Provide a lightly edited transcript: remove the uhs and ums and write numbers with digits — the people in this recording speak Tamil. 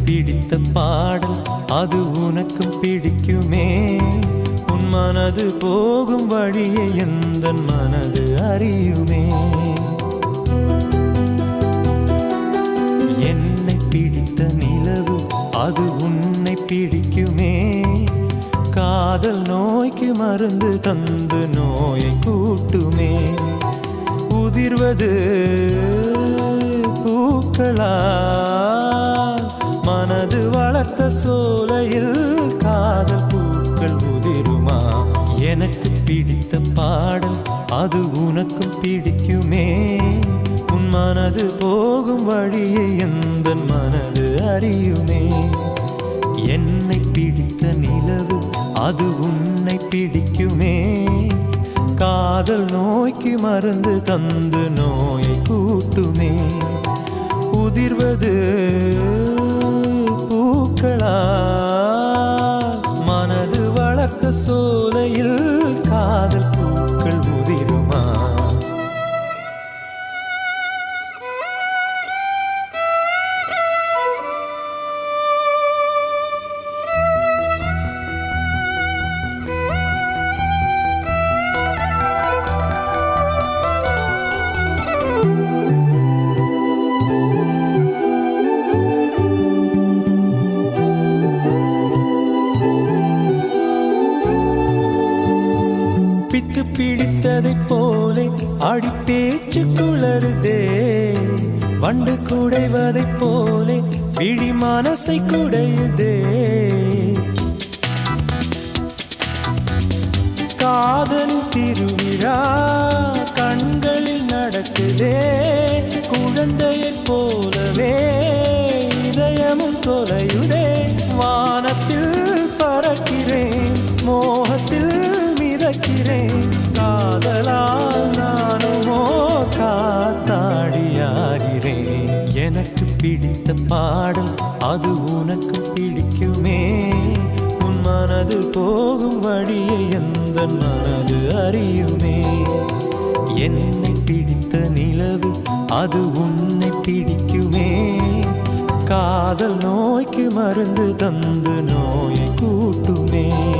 பிடித்த பாடல் அது உனக்கும் பிடிக்குமே. உன் மனது போகும் வழியை எந்தன் மனது அறியுமே. என்னை பிடித்த நிலவு அது உன்னை பிடிக்குமே. காதல் நோய்க்கு மருந்து தந்து நோயை கூட்டுமே. உதிர்வது பூக்களா மனது வளர்த்த சோலையில் காதல் பூக்கள் உதிருமா. எனக்கு பிடித்த பாடல் அது உனக்கும் பிடிக்குமே. உன் மனது போகும் வழியை எந்தன் மனது அறியுமே. என்னை பிடித்த நிலவு அது உன்னை பிடிக்குமே. காதல் நோய்க்கு மருந்து தந்து நோயை கூட்டுமே. உதிர்வது பூக்களா மனது வளர்த்த சோலையில் காதல் பூக்கள் உதிருமா. பித்து பிடித்ததைப் போலே அடிப்பேச்சு குளறுதே. வண்டு குடைவதைப் போலே விழி மனசை குடையுதே. காதல் திருவிழா கண்களில் நடக்குதே. குழந்தையைப் போலவே இதயமும் தொலையுதே. வானத்தில் பறக்கிறேன் மோகத்தில் மிதக்கிறேன். காதலால் நானுமோ காத்தாடியாகிறேன். எனக்கு பிடித்த பாடல் அது உனக்கு பிடிக்குமே. உன் மனது போகும் வழியை எந்தன் மனது அறியுமே. என்னை பிடித்த நிலவு அது உன்னை பிடிக்குமே. காதல் நோய்க்கு மருந்து தந்து நோயை கூட்டுமே.